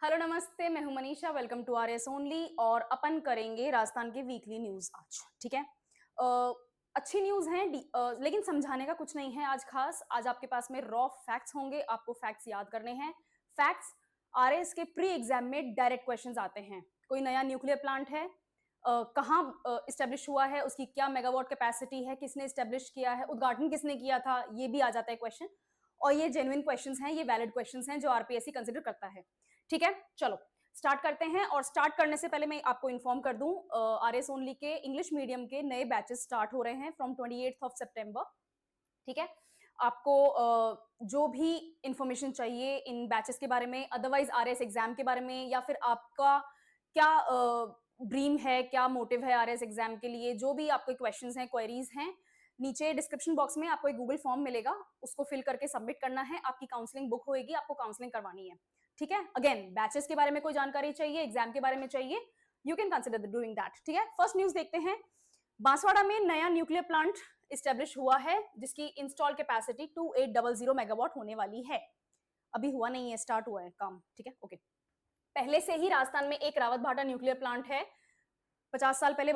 Hello नमस्ते, मैं हूं Manisha. Welcome to R S only. और अपन करेंगे राजस्थान के वीकली न्यूज आज। ठीक है। अ, अच्छी न्यूज है, लेकिन समझाने का कुछ नहीं है आज खास। आज आपके पास में रॉ फैक्ट्स होंगे, आपको फैक्ट्स याद करने हैं। फैक्ट्स आरएस के प्री एग्जाम में डायरेक्ट क्वेश्चंस आते हैं। कोई नया न्यूक्लियर प्लांट है, कहाँ इस्टेब्लिश हुआ है, उसकी क्या मेगावाट कैपेसिटी है, किसने इस्टेब्लिश किया है, उद्घाटन किसने किया था, ये भी आ जाता है क्वेश्चन। और ये जेन्युइन क्वेश्चंस हैं, ये वैलिड क्वेश्चंस हैं जो आरपीएससी कंसिडर करता है। ठीक है, चलो स्टार्ट करते हैं। और स्टार्ट करने से पहले मैं आपको इन्फॉर्म कर दूं, आरएस ओनली के इंग्लिश मीडियम के नए बैचेस स्टार्ट हो रहे हैं फ्रॉम 28th ऑफ सितंबर। ठीक है। आपको जो भी इंफॉर्मेशन चाहिए इन बैचेस के बारे में, अदरवाइज आरएस एग्जाम के बारे में, या फिर आपका क्या ड्रीम है, क्या मोटिव है आरएस एग्जाम के लिए, जो भी आपके क्वेश्चंस हैं, क्वेरीज हैं, नीचे डिस्क्रिप्शन बॉक्स में आपको एक गूगल फॉर्म मिलेगा, उसको फिल करके सबमिट करना है। आपकी काउंसलिंग बुक होएगी, आपको काउंसलिंग करवानी है। ठीक है। अगेन, बैचेस के बारे में कोई जानकारी चाहिए, एग्जाम के बारे में चाहिए, you can consider doing that. ठीक है। फर्स्ट न्यूज देखते हैं। बांसवाड़ा में नया न्यूक्लियर प्लांट इस्टेब्लिश हुआ है, जिसकी इंस्टॉल कैपेसिटी 2800 मेगावाट होने वाली है। अभी हुआ नहीं है, स्टार्ट हुआ है काम। ठीक है, ओके। पहले से ही राजस्थान में एक रावत भाटा न्यूक्लियर प्लांट है। 50 साल पहले,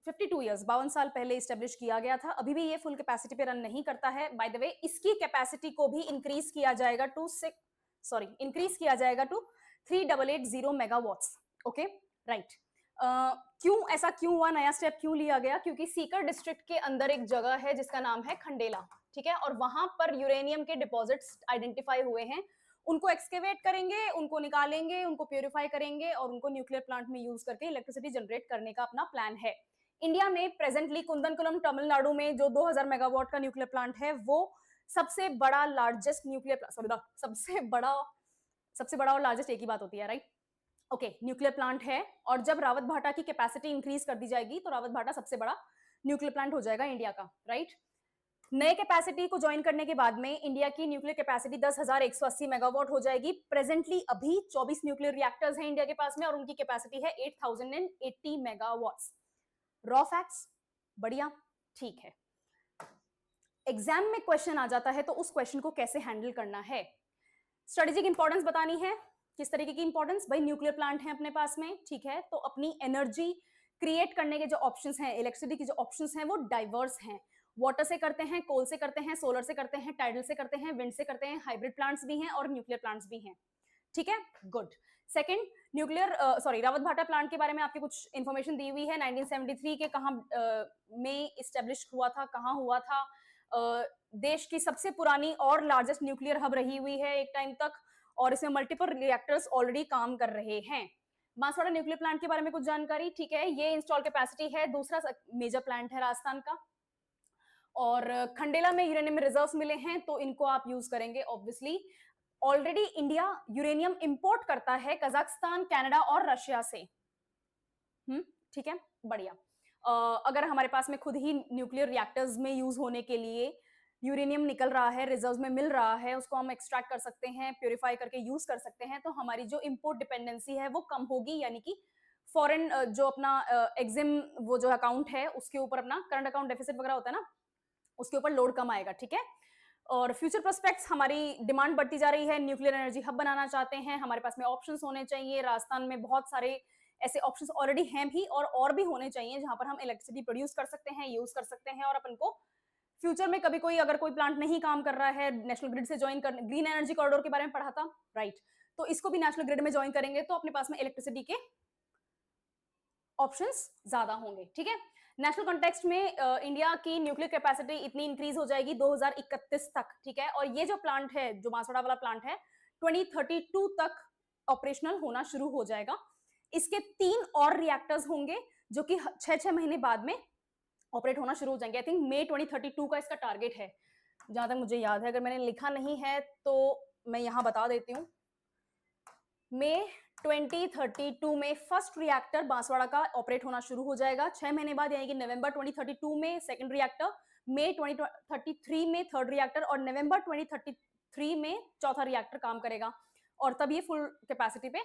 52 ईयर्स, 52 साल पहले इस्टेब्लिश किया गया था। अभी भी ये फुल कैपेसिटी पे रन नहीं करता है। बाय द वे, इसकी कैपेसिटी को भी इंक्रीज किया जाएगा टू 3880 मेगावाट्स। Okay, right. क्यों ऐसा क्यों हुआ, नया स्टेप क्यों लिया गया? क्योंकि सीकर डिस्ट्रिक्ट के अंदर एक जगह है जिसका नाम है खंडेला। ठीक है। और वहां पर यूरेनियम के डिपॉजिट्स आइडेंटिफाई हुए हैं। उनको एक्सकेवेट करेंगे, उनको निकालेंगे, उनको प्योरीफाई करेंगे और उनको न्यूक्लियर प्लांट में यूज करके इलेक्ट्रिसिटी जनरेट करने का अपना प्लान है। इंडिया में प्रेजेंटली कुंदनकुलम तमिलनाडु में जो 2000 मेगावाट का न्यूक्लियर प्लांट है, वो सबसे बड़ा लार्जेस्ट न्यूक्लियर सबसे बड़ा और लार्जेस्ट एक ही बात होती है, राइट? ओके, न्यूक्लियर प्लांट है। और जब रावत भाटा की कैपेसिटी इंक्रीज कर दी जाएगी तो रावत भाटा सबसे बड़ा न्यूक्लियर प्लांट हो जाएगा इंडिया का, राइट? नए कैपेसिटी को ज्वाइन करने के बाद में इंडिया की न्यूक्लियर कैपेसिटी 10,180 मेगावाट हो जाएगी। प्रेजेंटली अभी 24 न्यूक्लियर रिएक्टर्स हैं इंडिया के पास में और उनकी कैपेसिटी है 8,080 मेगावाट्स। रॉ फैक्ट्स, बढ़िया, ठीक है। एग्जाम में क्वेश्चन आ जाता है तो उस क्वेश्चन को कैसे हैंडल करना है, स्ट्रेटेजिक इंपॉर्टेंस बतानी है। किस तरीके की इंपॉर्टेंस? भाई, न्यूक्लियर प्लांट है अपने पास में, ठीक है, तो अपनी एनर्जी क्रिएट करने के जो ऑप्शंस हैं, इलेक्ट्रिसिटी के जो ऑप्शंस हैं, वो डाइवर्स हैं। वाटर से करते हैं, कोल से करते हैं, सोलर से करते हैं, टाइडल से करते हैं, विंड से करते हैं, हाइब्रिड प्लांट्स भी हैं और न्यूक्लियर प्लांट्स भी हैं। ठीक है, गुड। सेकंड, रावत भाटा प्लांट के बारे में आपकी कुछ इंफॉर्मेशन दी हुई है। 1973 के कहां में इस्टेब्लिश हुआ था, कहां हुआ था? देश की सबसे पुरानी और लार्जेस्ट न्यूक्लियर हब रही हुई है एक टाइम तक, और इसमें मल्टीपल रिएक्टर्स ऑलरेडी काम कर रहे हैं। बांसवाड़ा न्यूक्लियर प्लांट के बारे में कुछ जानकारी, ठीक है, ये इंस्टॉल कैपेसिटी है, दूसरा मेजर प्लांट है राजस्थान का। और खंडेला में यूरेनियम रिजर्व्स मिले हैं तो इनको आप यूज करेंगे obviously. Already India uranium import करता है कजाकिस्तान, कनाडा और रशिया से। ठीक है, बढ़िया। अगर हमारे पास में खुद ही न्यूक्लियर रिएक्टर्स में यूज होने के लिए यूरेनियम निकल रहा है, रिजर्व्स में मिल रहा है, उसको हम एक्सट्रैक्ट कर सकते हैं, प्योरीफाई करके यूज कर सकते हैं, तो हमारी जो इंपोर्ट डिपेंडेंसी है वो कम होगी। यानी कि फॉरेन जो अपना एग्जिम वो जो अकाउंट है उसके ऊपर, अपना करंट अकाउंट डेफिसिट वगैरह होता है ना, उसके ऊपर लोड कम आएगा। ठीक है। और फ्यूचर प्रोस्पेक्ट्स, हमारी डिमांड बढ़ती जा रही है, न्यूक्लियर एनर्जी हब बनाना चाहते हैं, हमारे पास में ऑप्शंस होने चाहिए। राजस्थान में बहुत सारे ऐसे ऑप्शंस ऑलरेडी हैं भी और भी होने चाहिए जहां पर हम इलेक्ट्रिसिटी प्रोड्यूस कर सकते हैं, यूज कर सकते हैं। और अपन को फ्यूचर में कभी कोई अगर कोई प्लांट नहीं काम कर रहा है, नेशनल ग्रिड से ज्वाइन कर, ग्रीन एनर्जी कॉरिडोर के बारे में पढ़ा था, राइट? तो इसको भी नेशनल ग्रिड में ज्वाइन करेंगे तो अपने पास में इलेक्ट्रिसिटी के ऑप्शंस ज्यादा होंगे। ठीक है। नेशनल कॉन्टेक्स्ट में इंडिया की न्यूक्लियर कैपेसिटी इतनी इंक्रीज हो जाएगी 2031 तक। ठीक है। और ये जो प्लांट है, जो बांसवाड़ा वाला प्लांट है, 2032 तक ऑपरेशनल होना शुरू हो जाएगा। इसके 3 और रिएक्टर्स होंगे जो कि 6 महीने बाद में ऑपरेट होना शुरू हो जाएंगे। आई थिंक मई 2032 का इसका टारगेट है, जहां तक मुझे याद है। अगर मैंने लिखा नहीं है तो मैं यहां बता देती हूं। मई 2032 में फर्स्ट रिएक्टर बांसवाड़ा का ऑपरेट होना शुरू हो जाएगा। 6 महीने बाद यानी कि नवंबर 2032 में सेकंड रिएक्टर, मई 2033 में थर्ड रिएक्टर और नवंबर 2033 में चौथा रिएक्टर काम करेगा। और तब ये फुल कैपेसिटी पे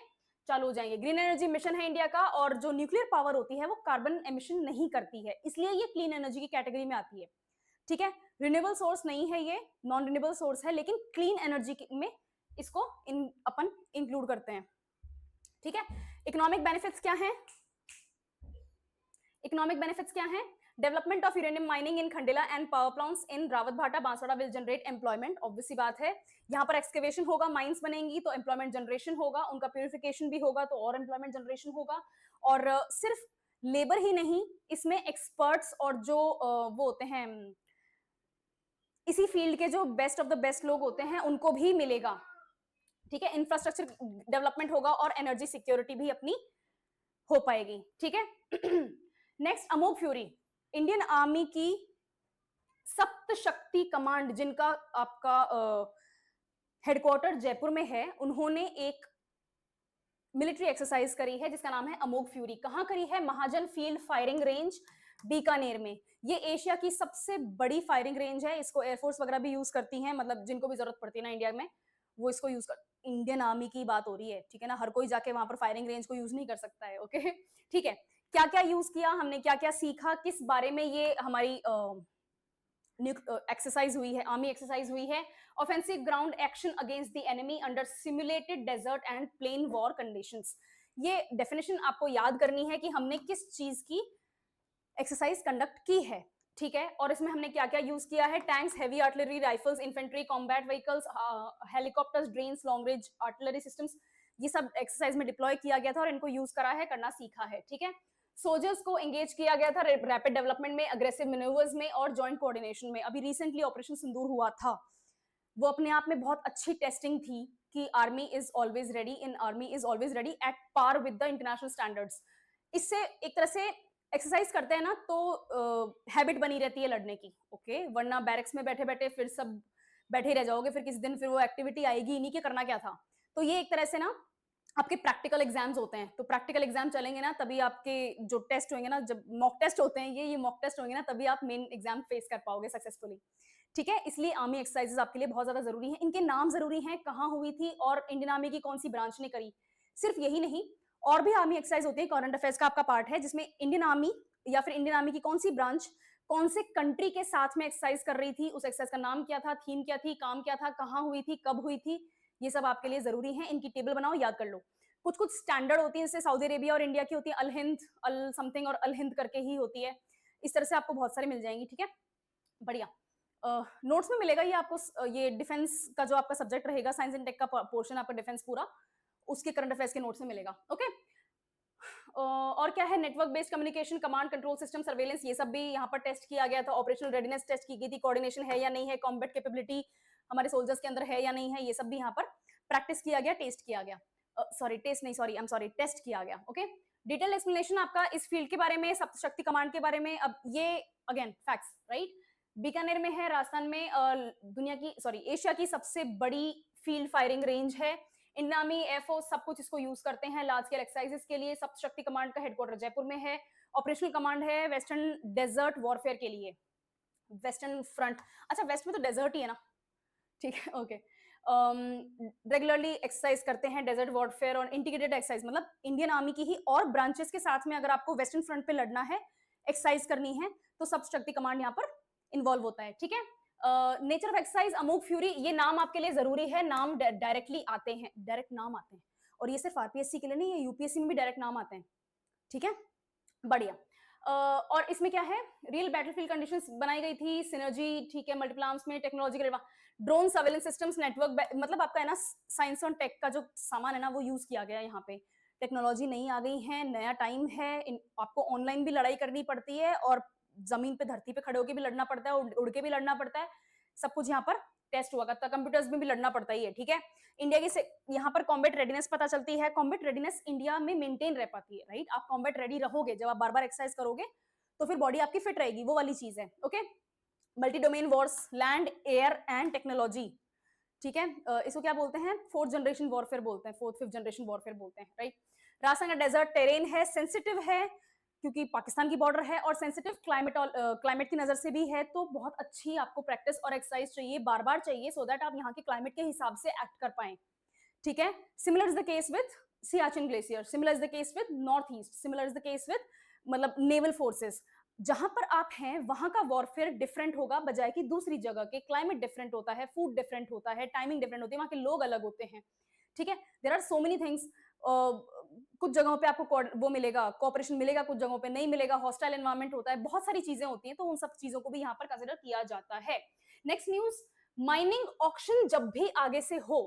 चालू हो जाएंगे। ग्रीन एनर्जी मिशन है इंडिया का, और जो न्यूक्लियर पावर होती है वो कार्बन एमिशन नहीं करती है, इसलिए ये क्लीन एनर्जी की कैटेगरी में आती है। ठीक है। रिन्यूएबल सोर्स नहीं है, ये नॉन रिन्यूएबल सोर्स है, लेकिन क्लीन एनर्जी में इसको अपन इंक्लूड करते हैं। ठीक है। इकोनॉमिक बेनिफिट्स क्या हैं? इकोनॉमिक बेनिफिट्स क्या हैं? Development of uranium mining in Khandela and power plants in Rawatbhata Banswara will generate employment, obvious सी बात है। यहाँ पर एक्सकेवेशन होगा, माइंस बनेंगी तो एम्प्लॉयमेंट जनरेशन होगा, उनका प्यूरिफिकेशन भी होगा तो और एम्प्लॉयमेंट जनरेशन होगा। और सिर्फ लेबर ही नहीं, इसमें एक्सपर्ट्स और जो वो होते हैं इसी फील्ड के जो बेस्ट ऑफ द बेस्ट लोग होते हैं उनको भी मिलेगा। ठीक है, इंफ्रास्ट्रक्चर डेवलपमेंट होगा और एनर्जी सिक्योरिटी भी अपनी हो पाएगी। ठीक है। नेक्स्ट, अमोघ फ्यूरी, इंडियन आर्मी की सप्त शक्ति कमांड, जिनका आपका हेडक्वार्टर जयपुर में है, उन्होंने एक मिलिट्री एक्सरसाइज करी है जिसका नाम है अमोघ फ्यूरी। कहां करी है? महाजन फील्ड फायरिंग रेंज, बीकानेर में। ये एशिया की सबसे बड़ी फायरिंग रेंज है। इसको एयरफोर्स वगैरह भी यूज करती हैं, मतलब जिनको भी जरूरत पड़ती है ना इंडिया में, वो इसको यूज कर। इंडियन आर्मी की बात हो रही है, ठीक है ना, हर कोई जाके वहां पर फायरिंग रेंज को यूज नहीं कर सकता है। ओके, ठीक है। क्या क्या यूज किया हमने, क्या क्या सीखा, किस बारे में ये हमारी एक्सरसाइज हुई है, आर्मी एक्सरसाइज हुई है? Offensive ground action against the enemy under simulated desert and plain war conditions. ये डेफिनेशन आपको याद करनी है कि हमने किस चीज की एक्सरसाइज कंडक्ट की है। ठीक है, और इसमें हमने क्या क्या यूज किया है? Tanks, heavy artillery, rifles, infantry, combat vehicles, helicopters, drains, long range artillery systems, ये सब एक्सरसाइज में डिप्लॉय किया गया था और इनको यूज करा है, करना सीखा है। ठीक है, सोल्जर्स को एंगेज किया गया था रैपिड डेवलपमेंट में, अग्रेसिव मैन्यूवर्स में और जॉइंट कोऑर्डिनेशन में। अभी रिसेंटली ऑपरेशन सिंदूर हुआ था, वो अपने आप में बहुत अच्छी टेस्टिंग थी कि army is always ready, in army is always ready at par with the international standards. इससे एक तरह से एक्सरसाइज करते हैं ना तो हैबिट बनी रहती है लड़ने की। ओके, वरना बैरक्स में बैठे बैठे फिर सब बैठे रह जाओगे, फिर किसी दिन फिर वो एक्टिविटी आएगी ही नहीं कि करना क्या था। तो ये एक तरह से ना आपके प्रैक्टिकल एग्जाम्स होते हैं, तो प्रैक्टिकल एग्जाम चलेंगे ना तभी आपके जो टेस्ट होंगे ना, जब मॉक टेस्ट होते हैं ये मॉक टेस्ट होंगे ना, तभी आप मेन एग्जाम फेस कर पाओगे सक्सेसफुली। ठीक है, इसलिए आर्मी एक्सरसाइजेस आपके लिए बहुत ज्यादा जरूरी हैं। इनके नाम जरूरी हैं, कहाँ हुई थी और इंडियन आर्मी की कौन सी ब्रांच ने करी। सिर्फ यही नहीं, और भी आर्मी एक्सरसाइज होती है, करंट अफेयर्स का आपका पार्ट है, जिसमें इंडियन आर्मी या फिर इंडियन आर्मी की कौन सी ब्रांच कौन से कंट्री के साथ में एक्सरसाइज कर रही थी, उस एक्सरसाइज का नाम क्या था, थीम क्या थी, काम क्या था, कहाँ हुई थी, कब हुई थी, ये सब आपके लिए जरूरी है। इनकी टेबल बनाओ, याद कर लो। कुछ कुछ स्टैंडर्ड होती है, जैसे सऊदी अरेबिया और इंडिया की होती है अल हिंद, अल समथिंग और अल हिंद करके ही होती है। इस तरह से आपको बहुत सारी मिल जाएंगी। ठीक है, बढ़िया। नोट्स में मिलेगा ये आपको, ये डिफेंस का जो आपका सब्जेक्ट रहेगा, साइंस एंड टेक का पोर्शन आपका डिफेंस पूरा, उसके करंट अफेयर्स के नोट्स में मिलेगा। ओके, और क्या है? Network based communication, command control system, surveillance, ये सब भी यहाँ पर टेस्ट किया गया था। ऑपरेशनल रेडीनेस टेस्ट की गई थी, कोऑर्डिनेशन है या नहीं है, कॉम्बैट कैपेबिलिटी हमारे सोल्जर्स के अंदर है या नहीं है, ये सब भी यहाँ पर प्रैक्टिस किया गया, टेस्ट किया गया। सॉरी टेस्ट नहीं, sorry I am sorry, test किया गया। ओके, डिटेल एक्सप्लेनेशन आपका इस फील्ड के बारे में, सप्तशक्ति कमांड के बारे में। अब ये अगेन फैक्ट्स, राइट? बीकानेर में है, राजस्थान में, दुनिया की सॉरी एशिया की सबसे बड़ी फील्ड फायरिंग रेंज है। इंडियन आर्मी, एयरफोर्स सब कुछ इसको यूज करते हैं लार्ज स्केल एक्सरसाइजेस के लिए। सप्तशक्ति कमांड का हेडक्वार्टर जयपुर में है। ऑपरेशनल कमांड है वेस्टर्न डेजर्ट वॉरफेयर के लिए, वेस्टर्न फ्रंट। अच्छा, वेस्ट में तो डेजर्ट ही है ना, ठीक है, ओके। रेगुलरली एक्सरसाइज करते हैं डेजर्ट वॉरफेयर और इंटीग्रेटेड एक्सरसाइज, मतलब इंडियन आर्मी की ही और ब्रांचेस के साथ में अगर आपको वेस्टर्न फ्रंट पे लड़ना है, एक्सरसाइज करनी है, तो सप्तशक्ति कमांड यहाँ पर इन्वॉल्व होता है। ठीक है, nature of exercise, Amogh fury, ये नाम आपके लिए जरूरी है, नाम डायरेक्टली आते हैं, डायरेक्ट नाम आते हैं, और ये सिर्फ आरपीएससी के लिए नहीं है, यूपीएससी में भी डायरेक्ट नाम आते हैं। ठीक है, बढ़िया। और इसमें क्या है? रियल बैटलफील्ड कंडीशंस बनाई गई थी, सिनर्जी, ठीक है, मल्टीपल आर्म्स में टेक्नोलॉजी के, ड्रोन सर्वेलेंस सिस्टम्स, नेटवर्क, मतलब आपका है ना साइंस और टेक का जो सामान है ना वो यूज किया गया है यहाँ पे। टेक्नोलॉजी नई आ गई है, नया टाइम है, आपको ऑनलाइन भी लड़ाई करनी पड़ती है और जमीन पे धरती पे खड़े होकर भी लड़ना पड़ता है, उड़ के भी लड़ना पड़ता है, सब कुछ यहाँ पर टेस्ट हुआ करता है। कंप्यूटर्स में भी लड़ना पड़ता ही है। ठीक है, इंडिया की यहाँ पर कॉम्बैट रेडीनेस पता चलती है। कॉम्बैट रेडीनेस इंडिया में मेंटेन रह पाती है, राइट? आप कॉम्बैट रेडी रहोगे, जब आप बार बार एक्सरसाइज करोगे तो फिर बॉडी आपकी फिट रहेगी, वो वाली चीज है। Okay, multi domain Wars, land, air and technology. ठीक है, इसको क्या बोलते हैं? फोर्थ जनरेशन वॉरफेयर बोलते हैं, फोर्थ फिफ्थ जनरेशन वॉरफेयर बोलते हैं, राइट? राजस्थान का डेजर्ट टेरेन है, सेंसिटिव है क्योंकि पाकिस्तान की बॉर्डर है, और सेंसिटिव क्लाइमेट की नजर से भी है, तो बहुत अच्छी आपको प्रैक्टिस और एक्सरसाइज चाहिए, बार बार चाहिए, सो दैट आप यहाँ के क्लाइमेट के हिसाब से एक्ट कर पाए। ठीक है, similar is the case with Siachen glacier, similar is the case with north east, similar is the case with मतलब नेवल फोर्सेस। जहां पर आप हैं वहां का वॉरफेयर डिफरेंट होगा बजाय कि दूसरी जगह के, क्लाइमेट डिफरेंट होता है, फूड डिफरेंट होता है, टाइमिंग डिफरेंट होती है, वहां के लोग अलग होते हैं। ठीक है, there are so many things, कुछ जगहों पे आपको वो मिलेगा, कोऑपरेशन मिलेगा, कुछ जगहों पे नहीं मिलेगा, हॉस्टाइल एनवायरनमेंट होता है, बहुत सारी चीजें होती हैं, तो उन सब चीजों को भी यहाँ पर कंसिडर किया जाता है। नेक्स्ट न्यूज, माइनिंग ऑक्शन जब भी आगे से हो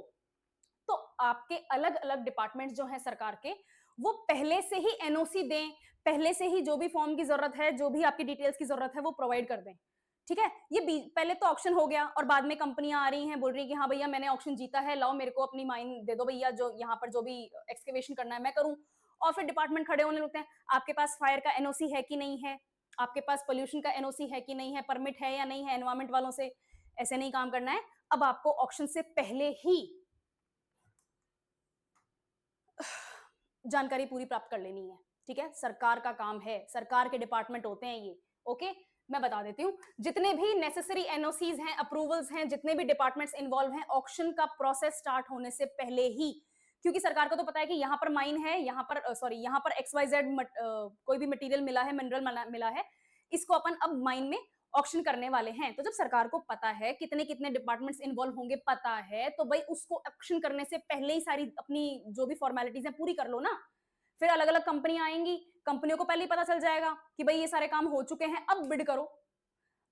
तो आपके अलग अलग डिपार्टमेंट्स जो हैं सरकार के, वो पहले से ही एनओसी दें, पहले से ही जो भी फॉर्म की जरूरत है, जो भी आपकी डिटेल्स की जरूरत है, वो प्रोवाइड कर दें। ठीक है, ये पहले तो ऑक्शन हो गया और बाद में कंपनियां आ रही हैं, बोल रही हैं कि हाँ भैया मैंने ऑक्शन जीता है, लाओ मेरे को अपनी माइन दे दो भैया, जो यहाँ पर जो भी एक्सकेवेशन करना है मैं करूं। और फिर डिपार्टमेंट खड़े होने लगते हैं, आपके पास फायर का एनओसी है कि नहीं है, आपके पास पोल्यूशन का एनओसी है कि नहीं है, परमिट है या नहीं है एनवायरमेंट वालों से। ऐसे नहीं काम करना है, अब आपको ऑक्शन से पहले ही जानकारी पूरी प्राप्त कर लेनी है। ठीक है, सरकार का काम है, सरकार के डिपार्टमेंट होते हैं ये। ओके, मैं बता देती हूँ, जितने भी नेसेसरी एनओसीज हैं, अप्रूवल्स हैं, जितने भी डिपार्टमेंट्स इन्वॉल्व हैं, ऑक्शन का प्रोसेस स्टार्ट होने से पहले ही, क्योंकि सरकार को तो पता है कि यहाँ पर माइन है, यहाँ पर यहाँ पर XYZ कोई भी मटेरियल मिला है, मिनरल मिला है, इसको अपन अब माइन में ऑक्शन करने वाले हैं। तो जब सरकार को पता है कितने कितने डिपार्टमेंट्स इन्वॉल्व होंगे, पता है, तो भाई उसको ऑक्शन करने से पहले ही सारी अपनी जो भी फॉर्मेलिटीज हैं पूरी कर लो ना। फिर अलग अलग कंपनियां आएंगी, कंपनियों को पहले ही पता चल जाएगा कि भाई ये सारे काम हो चुके हैं, अब बिड करो।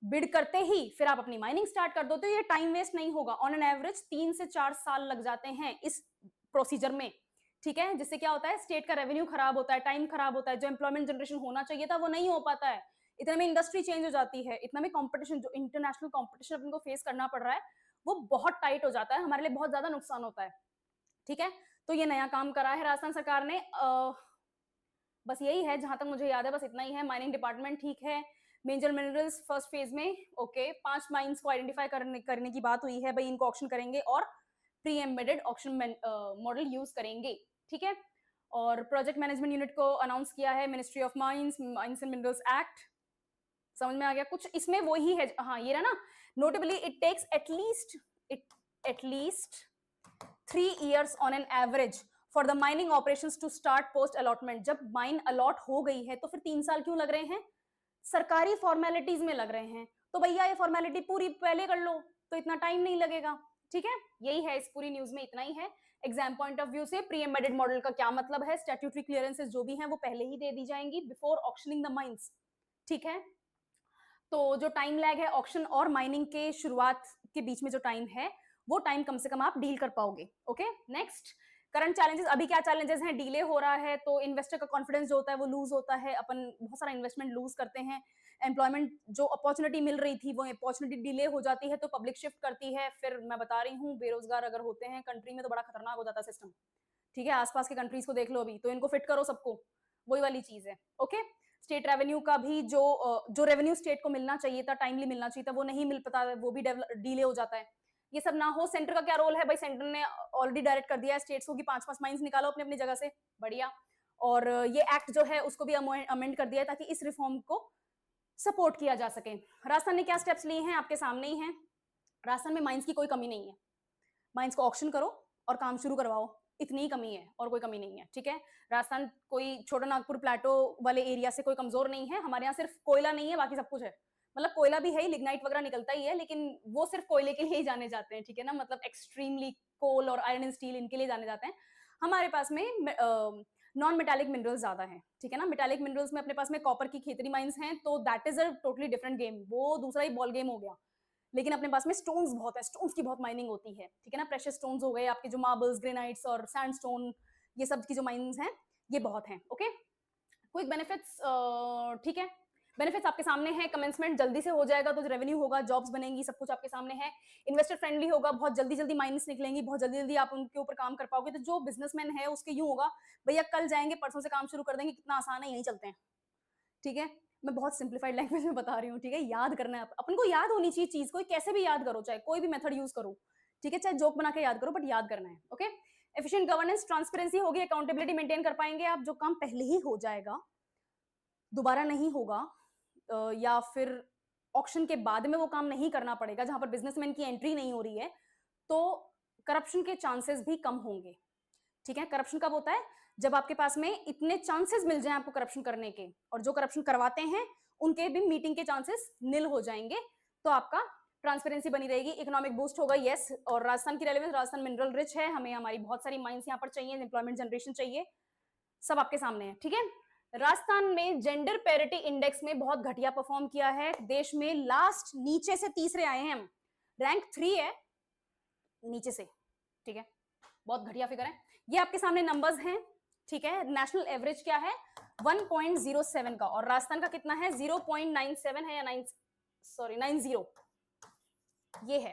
बिड करते ही फिर आप अपनी माइनिंग स्टार्ट कर दो, तो ये टाइम वेस्ट नहीं होगा। ऑन एन एवरेज 3 से 4 साल लग जाते हैं इस प्रोसीजर में। ठीक है, जिससे क्या होता है, स्टेट का रेवेन्यू खराब होता है, टाइम खराब होता है, जो एम्प्लॉयमेंट जनरेशन होना चाहिए था वो नहीं हो पाता है। इतने में इंडस्ट्री चेंज हो जाती है, इतना में कंपटीशन, जो इंटरनेशनल कंपटीशन अपन को फेस करना पड़ रहा है, वो बहुत टाइट हो जाता है, हमारे लिए बहुत ज्यादा नुकसान होता है। ठीक है, तो ये नया काम करा है राजस्थान सरकार ने। बस यही है जहां तक मुझे याद है, बस इतना ही है। माइनिंग डिपार्टमेंट ठीक है, मेजर मिनरल्स फर्स्ट फेज में ओके, 5 माइंस को आइडेंटिफाई करने की बात हुई है, भाई इनको ऑक्शन करेंगे और pre embedded auction model use करेंगे। ठीक है, और प्रोजेक्ट मैनेजमेंट यूनिट को अनाउंस किया है ministry of mines and minerals act. समझ में आ गया कुछ इसमें? वो ही है, हाँ ये रहा ना, notably it takes at least 3 years on an average for the mining operations to start post allotment. जब माइन अलॉट हो गई है तो फिर 3 साल क्यों लग रहे हैं? सरकारी फॉर्मेलिटीज में लग रहे हैं, तो भैया ये फॉर्मेलिटी पूरी पहले कर लो तो इतना टाइम नहीं लगेगा। ठीक है, यही है इस पूरी न्यूज में, इतना ही है। एग्जाम पॉइंट ऑफ व्यू से प्री एम्बेडेड मॉडल का क्या मतलब है, स्टैट्यूटरी क्लियरेंसेस जो भी हैं वो पहले ही दे दी जाएंगी बिफोर ऑक्शनिंग द माइंस। ठीक है, तो जो टाइम लैग है ऑक्शन और माइनिंग के शुरुआत के बीच में जो टाइम है, वो टाइम कम से कम आप डील कर पाओगे। Okay, next, current challenges. अभी क्या चैलेंजेस हैं? डिले हो रहा है तो इन्वेस्टर का कॉन्फिडेंस जो होता है वो लूज होता है, अपन बहुत सारा इन्वेस्टमेंट लूज करते हैं, एम्प्लॉयमेंट जो अपॉर्चुनिटी मिल रही थी वो अपॉर्चुनिटी डिले हो जाती है, तो पब्लिक शिफ्ट करती है। फिर मैं बता रही हूँ, बेरोजगार अगर होते हैं कंट्री में तो बड़ा खतरनाक हो जाता है सिस्टम। ठीक है, आसपास के कंट्रीज को देख लो अभी, तो इनको फिट करो सबको, वही वाली चीज है। ओके, स्टेट रेवेन्यू का भी जो रेवेन्यू स्टेट को मिलना चाहिए था, टाइमली मिलना चाहिए था, वो नहीं मिल पाता, वो भी डिले हो जाता है। ये सब ना हो, सेंटर का क्या रोल है भाई? सेंटर ने ऑलरेडी डायरेक्ट कर दिया है स्टेट्स को कि 5-5 माइंस निकालो अपनी अपनी जगह से, बढ़िया। और ये एक्ट जो है उसको भी अमेंड कर दिया है ताकि इस रिफॉर्म को सपोर्ट किया जा सके। राजस्थान ने क्या स्टेप्स लिए हैं आपके सामने ही हैं। राजस्थान में माइंस की कोई कमी नहीं है, माइंस को ऑक्शन करो और काम शुरू करवाओ, इतनी ही कमी है और कोई कमी नहीं है। ठीक है, राजस्थान कोई छोटा नागपुर प्लेटो वाले एरिया से कोई कमजोर नहीं है, हमारे यहाँ सिर्फ कोयला नहीं है, बाकी सब कुछ है। मतलब कोयला भी है, लिग्नाइट वगैरह निकलता ही है, लेकिन वो सिर्फ कोयले के लिए ही जाने जाते हैं। ठीक है ना, मतलब एक्सट्रीमली कोल और आयरन एंड स्टील इनके लिए जाने जाते हैं। हमारे पास में नॉन मेटालिक मिनरल्स ज्यादा हैं। ठीक है ना, मेटालिक मिनरल्स में अपने पास में कॉपर की खेतरी माइंस हैं, तो that is a totally different game, वो दूसरा ही बॉल गेम हो गया। लेकिन अपने पास में स्टोन्स बहुत है, स्टोन्स की बहुत माइनिंग होती है। ठीक है ना, प्रेशियस स्टोन्स हो गए आपके, जो मार्बल्स, ग्रेनाइट्स और सैंडस्टोन, ये सब की जो माइंस हैं ये बहुत हैं। ओके, क्विक बेनिफिट्स, ठीक है, बेनिफिट्स आपके सामने हैं। कमेंसमेंट जल्दी से हो जाएगा तो रेवेन्यू होगा, जॉब्स बनेंगी, सब कुछ आपके सामने है। इन्वेस्टर फ्रेंडली होगा, बहुत जल्दी जल्दी माइंस निकलेंगी, बहुत जल्दी जल्दी आप उनके ऊपर काम कर पाओगे। तो जो बिजनेसमैन है उसके यूं होगा, भैया कल जाएंगे परसों से काम शुरू कर देंगे, कितना आसान है, यहीं चलते हैं। ठीक है, मैं बहुत सिंप्लीफाइड लैंग्वेज में बता रही हूँ। ठीक है, याद करना है, अपन को याद होनी चाहिए चीज, कोई कैसे भी याद करो, चाहे कोई भी मेथड यूज करो। ठीक है, चाहे जोक बना के याद करो, बट याद करना है। ओके, एफिशिएंट गवर्नेंस, ट्रांसपेरेंसी होगी, अकाउंटेबिलिटी मेंटेन कर पाएंगे आप। जो काम पहले ही हो जाएगा दोबारा नहीं होगा, या फिर ऑक्शन के बाद में वो काम नहीं करना पड़ेगा, जहां पर बिजनेसमैन की एंट्री नहीं हो रही है, तो करप्शन के चांसेस भी कम होंगे। ठीक है, करप्शन कब होता है? जब आपके पास में इतने चांसेस मिल जाएं आपको करप्शन करने के, और जो करप्शन करवाते हैं उनके भी मीटिंग के चांसेस निल हो जाएंगे, तो आपका ट्रांसपेरेंसी बनी रहेगी, इकोनॉमिक बूस्ट होगा। यस, और राजस्थान की रेलेवेंस, राजस्थान मिनरल रिच है, हमें हमारी बहुत सारी माइंस यहाँ पर चाहिए, एम्प्लॉयमेंट जनरेशन चाहिए। सब आपके सामने है, ठीक है। राजस्थान में जेंडर पैरिटी इंडेक्स में बहुत घटिया परफॉर्म किया है, देश में लास्ट नीचे से तीसरे आए हैं हम, रैंक 3 है नीचे से, ठीक है, बहुत घटिया फिगर है। ये आपके सामने नंबर्स हैं, ठीक है। नेशनल एवरेज क्या है 1.07 का, और राजस्थान का कितना है 0.97 है या 90, ये है।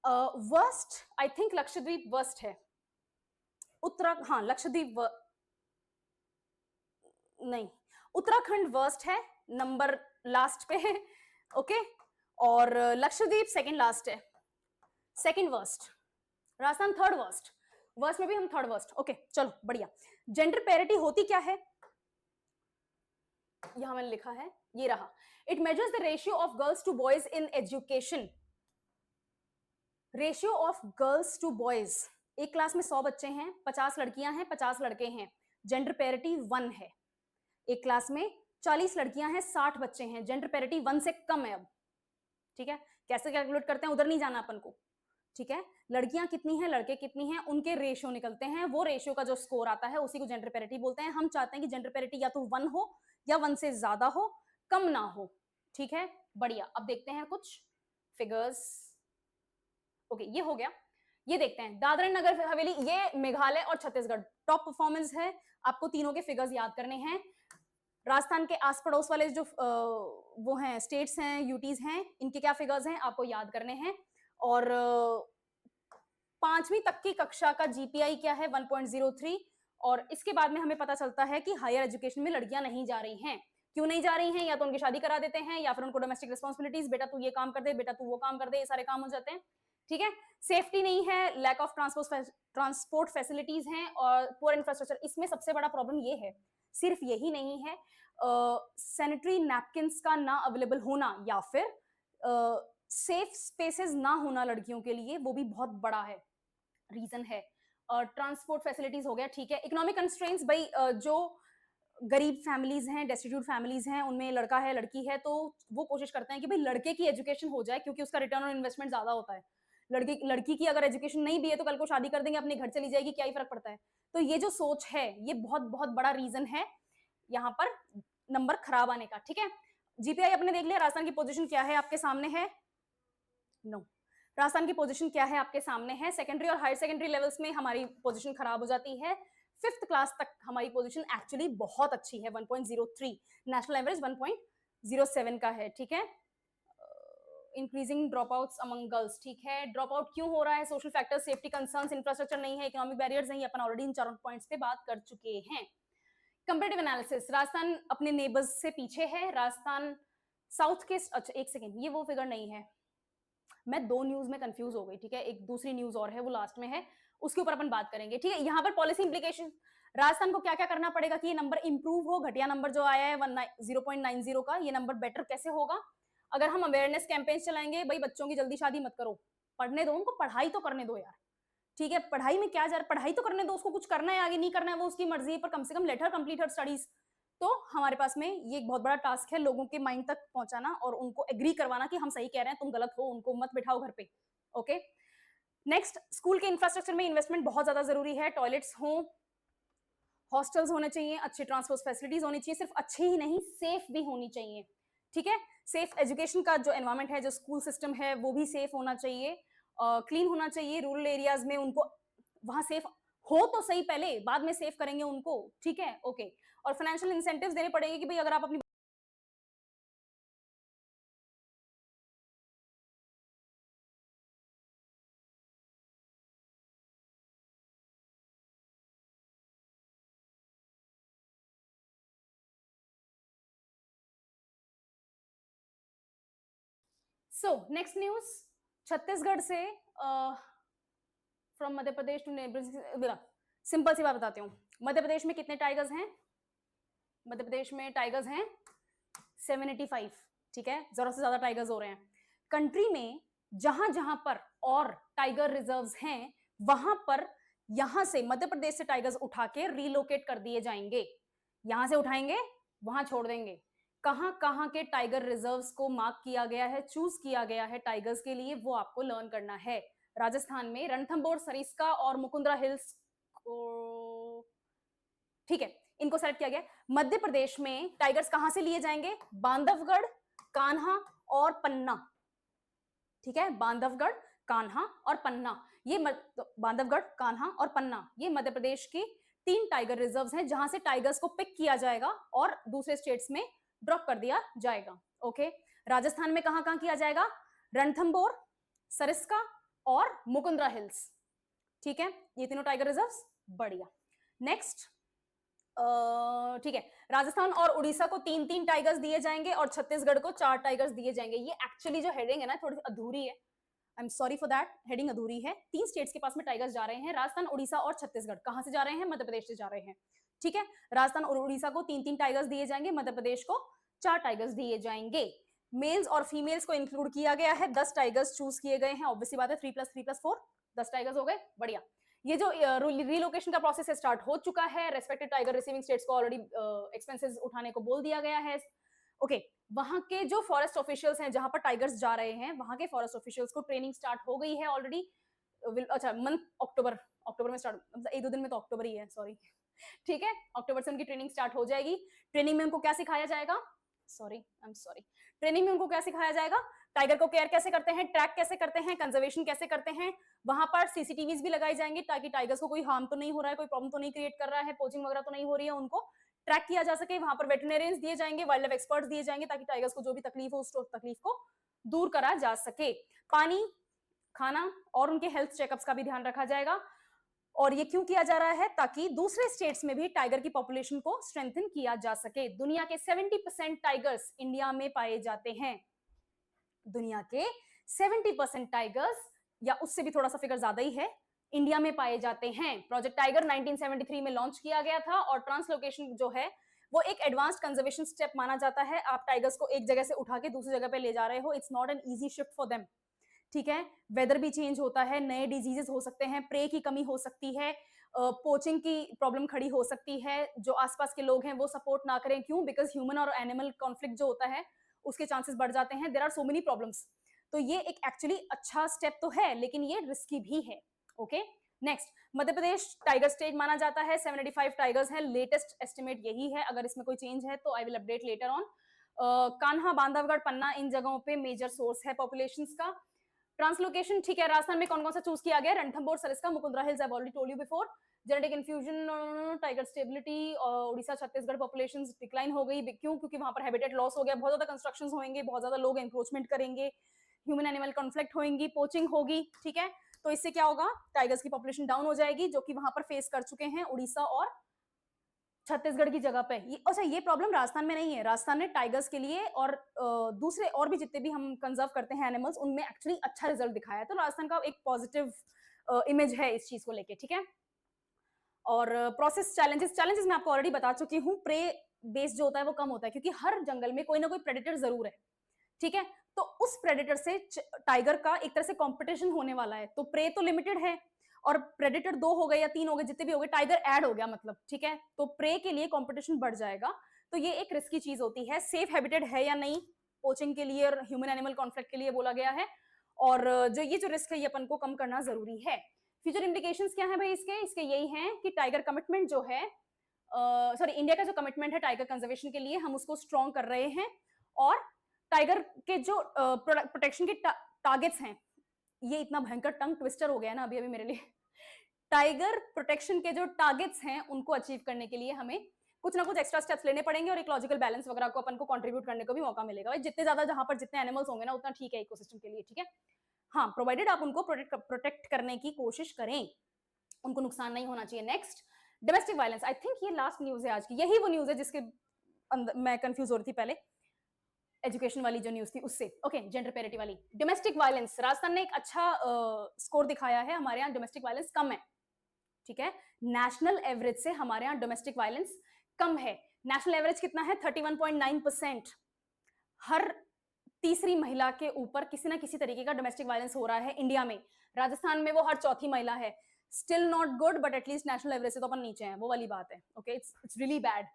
Worst I think Lakshadweep worst है, हाँ लक्षद्वीप नहीं, उत्तराखंड वर्स्ट है, नंबर लास्ट पे है, ओके। और लक्षद्वीप सेकंड लास्ट है, second worst. Rajasthan third worst, worst में भी हम थर्ड वर्स्ट, ओके चलो बढ़िया। जेंडर पैरिटी होती क्या है, यहां मैंने लिखा है, ये रहा। It measures the ratio of girls to boys in education, ratio of girls to boys, एक क्लास में 100 बच्चे हैं, 50 लड़कियां हैं 50 लड़के हैं, जेंडर पैरिटी 1 है। एक क्लास में 40 लड़कियां हैं 60 बच्चे हैं, जेंडर पैरिटी 1 से कम है अब, ठीक है। कैसे कैलकुलेट करते हैं उधर नहीं जाना अपन को, ठीक है। लड़कियां कितनी हैं लड़के कितनी हैं उनके रेशियो निकलते हैं, वो रेशियो का जो स्कोर आता है उसी को जेंडर पैरिटी बोलते हैं। हम चाहते हैं कि जेंडर पैरिटी या तो 1 हो या 1 से ज्यादा हो, कम ना हो, ठीक है बढ़िया। अब देखते हैं कुछ फिगर्स, ओके ये हो गया। ये देखते हैं दादरा एंड नगर हवेली, ये मेघालय और छत्तीसगढ़ टॉप परफॉर्मेंस है, आपको तीनों के फिगर्स याद करने हैं। राजस्थान के आस पड़ोस वाले जो वो हैं स्टेट्स हैं यूटीज हैं, इनके क्या फिगर्स हैं आपको याद करने हैं। और 5वीं तक की कक्षा का जीपीआई क्या है 1.03, और इसके बाद में हमें पता चलता है कि हायर एजुकेशन में लड़कियां नहीं जा रही हैं। क्यों नहीं जा रही हैं, या तो उनकी शादी करा देते हैं या फिर उनको डोमेस्टिक रिस्पॉन्सिबिलिटीज, बेटा तू ये काम कर दे, बेटा तू वो काम कर दे, ये सारे काम हो जाते हैं, ठीक है। सेफ्टी नहीं है, लैक ऑफ ट्रांसपोर्ट फैसिलिटीज हैं और पुअर इंफ्रास्ट्रक्चर। इसमें सबसे बड़ा प्रॉब्लम ये है, सिर्फ यही नहीं है, सैनिटरी नैपकिन्स का ना अवेलेबल होना या फिर सेफ स्पेसेस ना होना लड़कियों के लिए, वो भी बहुत बड़ा है, रीजन है। ट्रांसपोर्ट फैसिलिटीज हो गया, ठीक है। इकोनॉमिक कंस्ट्रेंट्स, भाई जो गरीब फैमिलीज हैं, डेस्टिट्यूट फैमिलीज हैं, उनमें लड़का है लड़की है तो वो कोशिश करते हैं कि भाई लड़के की एजुकेशन हो जाए, क्योंकि उसका रिटर्न ऑन इन्वेस्टमेंट ज्यादा होता है। लड़की की अगर एजुकेशन नहीं भी है तो कल को शादी कर देंगे, अपने घर चली जाएगी, क्या ही फर्क पड़ता है। तो ये जो सोच है ये बहुत बहुत बड़ा रीजन है यहाँ पर नंबर खराब आने का, ठीक है। जीपीआई अपने देख लिया, राजस्थान की पोजीशन क्या है आपके सामने है, नो राजस्थान की पोजीशन क्या है आपके सामने है। सेकेंडरी और हायर सेकेंडरी लेवल्स में हमारी पोजीशन खराब हो जाती है, 5th क्लास तक हमारी पोजीशन एक्चुअली बहुत अच्छी है 1.03, नेशनल एवरेज 1.07 का है, ठीक है। Increasing drop outs among girls, ठीक है। ड्रॉप आउट क्यों हो रहा है, social factors, safety concerns, infrastructure नहीं है, इकोनॉमिक बैरियर्स नहीं, अपन ऑलरेडी इन चारों पॉइंट्स पे बात कर चुके हैं। कंपैरेटिव एनालिसिस, राजस्थान अपने नेबर्स से पीछे है, राजस्थान साउथ के, अच्छा एक सेकेंड, ये वो फिगर नहीं है, मैं 2 न्यूज में कंफ्यूज हो गई, ठीक है। एक दूसरी न्यूज और है वो लास्ट में है, उसके ऊपर अपन बात करेंगे, ठीक है। यहाँ पर पॉलिसी इंप्लीकेशन, राजस्थान को क्या क्या करना पड़ेगा कि ये नंबर इंप्रूव हो, घटिया नंबर जो आया है 0.90 का, ये नंबर बेटर कैसे होगा। अगर हम अवेयरनेस कैंपेन चलाएंगे, भाई बच्चों की जल्दी शादी मत करो, पढ़ने दो उनको, पढ़ाई तो करने दो यार, ठीक है। पढ़ाई में क्या जा रहा है, पढ़ाई तो करने दो उसको, कुछ करना है आगे नहीं करना है वो उसकी मर्जी है, पर कम से कम let her complete her studies. तो हमारे पास में ये एक बहुत बड़ा टास्क है, लोगों के माइंड तक पहुंचाना और उनको एग्री करवाना कि हम सही कह रहे हैं तुम गलत हो, उनको मत बिठाओ घर पे, ओके। नेक्स्ट, स्कूल के इंफ्रास्ट्रक्चर में इन्वेस्टमेंट बहुत ज्यादा जरूरी है, टॉयलेट्स हो, हॉस्टल्स होने चाहिए, अच्छी ट्रांसपोर्ट फैसिलिटीज होनी चाहिए, सिर्फ अच्छी ही नहीं सेफ भी होनी चाहिए, ठीक है। सेफ एजुकेशन का जो एनवायरमेंट है, जो स्कूल सिस्टम है वो भी सेफ होना चाहिए, क्लीन होना चाहिए। रूरल एरियाज में उनको वहां सेफ हो तो सही, पहले बाद में सेफ करेंगे उनको, ठीक है ओके। और फाइनेंशियल इंसेंटिव्स देने पड़ेंगे कि भाई अगर आप अपनी सो नेक्स्ट न्यूज, छत्तीसगढ़ से from Madhya Pradesh to neighbouring, simple सी बात बताती हूँ, मध्य प्रदेश में कितने टाइगर्स हैं, मध्य प्रदेश में टाइगर्स हैं 785, ठीक है, जरूरत से ज्यादा टाइगर्स हो रहे हैं। कंट्री में जहां जहां पर और टाइगर रिजर्व्स हैं वहां पर यहां से मध्य प्रदेश से टाइगर्स उठा के रिलोकेट कर दिए जाएंगे, यहां से उठाएंगे वहां छोड़ देंगे। कहां कहां के टाइगर रिजर्व्स को मार्क किया गया है, चूज किया गया है टाइगर्स के लिए, वो आपको लर्न करना है। राजस्थान में रणथंभौर, सरिस्का और मुकुंदरा हिल्स को ठीक है, इनको सेलेक्ट किया गया। मध्य प्रदेश में टाइगर्स कहां से लिए जाएंगे? बांधवगढ़, कान्हा और पन्ना। ठीक है, बांधवगढ़, कान्हा और पन्ना, ये बांधवगढ़, कान्हा और पन्ना, ये मध्य प्रदेश की 3 टाइगर रिजर्व्स हैं जहां से टाइगर्स को पिक किया जाएगा और दूसरे स्टेट्स में ड्रॉप कर दिया जाएगा। ओके, राजस्थान में कहां कहां किया जाएगा? रणथंबोर, सरिस्का और मुकुंदरा हिल्स। ठीक है, ये तीनों टाइगर रिजर्व्स। बढ़िया। नेक्स्ट, ठीक है, राजस्थान और उड़ीसा को 3-3 टाइगर्स दिए जाएंगे और छत्तीसगढ़ को 4 टाइगर्स दिए जाएंगे। ये एक्चुअली जो हेडिंग है ना थोड़ी अधूरी है, आई am sorry for that, heading अधूरी है। 3 स्टेट्स के पास में टाइगर्स जा रहे हैं, राजस्थान, उड़ीसा और छत्तीसगढ़। कहां से जा रहे हैं? मध्य प्रदेश से जा रहे हैं। ठीक है, राजस्थान और उड़ीसा को 3-3 टाइगर्स दिए जाएंगे, मध्य प्रदेश को 4 टाइगर्स दिए जाएंगे। मेल्स और फीमेल्स को इंक्लूड किया गया है, 10 टाइगर्स चूज किए गए हैं। ऑब्वियसली बात है, 3+3+4 10 टाइगर्स हो गए। बढ़िया। ये जो रिलोकेशन का प्रोसेस है स्टार्ट हो चुका है। रेस्पेक्टिव टाइगर रिसीविंग स्टेट्स को ऑलरेडी एक्सपेंसेस उठाने को बोल दिया गया है। ओके, वहां के जो फॉरेस्ट ऑफिशियल्स हैं जहां पर टाइगर्स जा रहे हैं, वहां के फॉरेस्ट ऑफिशियल्स को ट्रेनिंग स्टार्ट हो गई है ऑलरेडी। अच्छा, मंथ अक्टूबर में स्टार्ट, मतलब 1-2 दिन में तो अक्टूबर ही है, सॉरी। ठीक है, अक्टूबर से उनकी ट्रेनिंग स्टार्ट हो जाएगी। ट्रेनिंग में उनको क्या सिखाया जाएगा? ट्रेनिंग में उनको क्या सिखाया जाएगा? टाइगर को केयर कैसे करते हैं, ट्रैक कैसे करते हैं, कंजर्वेशन कैसे करते हैं। वहां पर सीसीटीवीज भी लगाई जाएंगी ताकि टाइगर्स को कोई हार्म तो नहीं हो रहा है, कोई प्रॉब्लम तो नहीं क्रिएट कर रहा है, पोचिंग वगैरह तो नहीं हो रही है, उनको ट्रैक किया जा सके। वहां पर वेटरनरियंस दिए जाएंगे, वाइल्ड लाइफ एक्सपर्ट्स दिए जाएंगे ताकि टाइगर्स को जो भी तकलीफ हो उस तकलीफ को दूर करा जा सके। पानी, खाना और उनके हेल्थ चेकअप्स का भी ध्यान रखा जाएगा। और ये क्यों किया जा रहा है? ताकि दूसरे स्टेट्स में भी टाइगर की पॉपुलेशन को स्ट्रेंथन किया जा सके। दुनिया के 70% टाइगर्स इंडिया में पाए जाते हैं। दुनिया के 70% टाइगर्स, या उससे भी थोड़ा सा फिगर ज्यादा ही है, इंडिया में पाए जाते हैं। प्रोजेक्ट टाइगर 1973 में लॉन्च किया गया था और ट्रांसलोकेशन जो है वो एक एडवांस्ड कंजर्वेशन स्टेप माना जाता है। आप टाइगर्स को एक जगह से उठा के दूसरी जगह पे ले जा रहे हो, it's not an easy shift for them. ठीक है, वेदर भी चेंज होता है, नए डिजीजेस हो सकते हैं, प्रे की कमी हो सकती है, पोचिंग की प्रॉब्लम खड़ी हो सकती है। जो आसपास के लोग हैं वो सपोर्ट ना करें, क्यों? बिकॉज ह्यूमन और एनिमल कॉन्फ्लिक्ट जो होता है उसके चांसेस बढ़ जाते हैं। There are so many problems. तो ये एक एक्चुअली अच्छा स्टेप तो है, लेकिन ये रिस्की भी है। Okay, next, Madhya Pradesh tiger state माना जाता है। 785 टाइगर्स हैं, लेटेस्ट एस्टिमेट यही है। अगर इसमें कोई चेंज है तो I will update later on. Kanha, Bandhavgarh, Panna, इन जगहों पे मेजर सोर्स है पॉपुलेशंस का। ट्रांसलोकेशन, ठीक है, राजस्थान में कौन कौन सा चूज किया गया? Ranthambore, Sariska, Mukundra hills, I already told you before. Genetic infusion, tiger stability, Orissa, Chhattisgarh population decline हो गई। क्यों? क्योंकि वहां पर हैबिटेट लॉस हो गया, बहुत ज्यादा कंस्ट्रक्शंस होंगे, बहुत ज्यादा लोग एंक्रोचमेंट करेंगे, ह्यूमन एनिमल कॉन्फ्लिक्ट होंगी, पोचिंग होगी। ठीक है, तो इससे क्या होगा? टाइगर्स की पॉपुलेशन डाउन हो जाएगी, जो कि वहां पर फेस कर चुके हैं उड़ीसा और छत्तीसगढ़ की जगह पे। अच्छा, ये प्रॉब्लम राजस्थान में नहीं है। राजस्थान ने टाइगर्स के लिए और दूसरे और भी जितने भी हम कंजर्व करते हैं एनिमल्स, उनमें एक्चुअली अच्छा रिजल्ट दिखाया है। तो राजस्थान का एक पॉजिटिव इमेज है इस चीज को लेके। ठीक है, और प्रोसेस चैलेंजेस मैं आपको ऑलरेडी बता चुकी हूँ। प्रे बेस्ड जो होता है वो कम होता है, क्योंकि हर जंगल में कोई ना कोई प्रेडेटर जरूर है। ठीक है, तो उस प्रेडेटर से टाइगर का एक तरह से कंपटीशन होने वाला है। तो प्रे तो लिमिटेड है और प्रेडेटर 2 हो गए या 3 हो गए, जितने भी हो गए, टाइगर ऐड हो गया मतलब। ठीक है, तो प्रे के लिए कंपटीशन बढ़ जाएगा। तो ये एक रिस्की चीज होती है। सेफ हैबिटेट है या नहीं पोचिंग के लिए और ह्यूमन एनिमल कॉन्फ्लिक्ट के लिए बोला गया है। और जो ये जो रिस्क है ये अपन को कम करना जरूरी है। फ्यूचर इंप्लीकेशंस क्या है भाई इसके यही हैं कि टाइगर कमिटमेंट जो है, सॉरी, इंडिया का जो कमिटमेंट है टाइगर कंजर्वेशन के लिए, हम उसको स्ट्रॉन्ग कर रहे हैं। और टाइगर के जो प्रोटेक्शन के टारगेट्स हैं, ये इतना भयंकर टंग ट्विस्टर हो गया है ना अभी मेरे लिए। टाइगर प्रोटेक्शन के जो टारगेट्स हैं उनको अचीव करने के लिए हमें कुछ ना कुछ एक्स्ट्रा स्टेप्स लेने पड़ेंगे और इकोलॉजिकल बैलेंस वगैरह को अपन को कंट्रीब्यूट करने को भी मौका मिलेगा। भाई जितने ज्यादा जहां पर जितने एनिमल्स होंगे ना उतना ठीक है इकोसिस्टम के लिए। ठीक है, हाँ, प्रोवाइडेड आप उनको प्रोटेक्ट करने की कोशिश करें, उनको नुकसान नहीं होना चाहिए। Next, domestic violence. I think ये लास्ट न्यूज है आज की, यही वो न्यूज है जिसके मैं कंफ्यूज हो रही थी पहले, एजुकेशन वाली जो न्यूज थी उससे। ओके, जेंडर पैरिटी वाली। डोमेस्टिक वायलेंस, राजस्थान ने एक अच्छा स्कोर दिखाया है, हमारे यहाँ डोमेस्टिक वायलेंस कम है। ठीक है, नेशनल एवरेज से हमारे यहाँ डोमेस्टिक वायलेंस कम है। नेशनल एवरेज कितना है? 31.9%। हर तीसरी महिला के ऊपर किसी ना किसी तरीके का डोमेस्टिक वायलेंस हो रहा है इंडिया में। राजस्थान में वो हर चौथी महिला है। Still not good, but at least national average से तो अपन नीचे हैं, वो वाली बात है। Okay, it's really bad.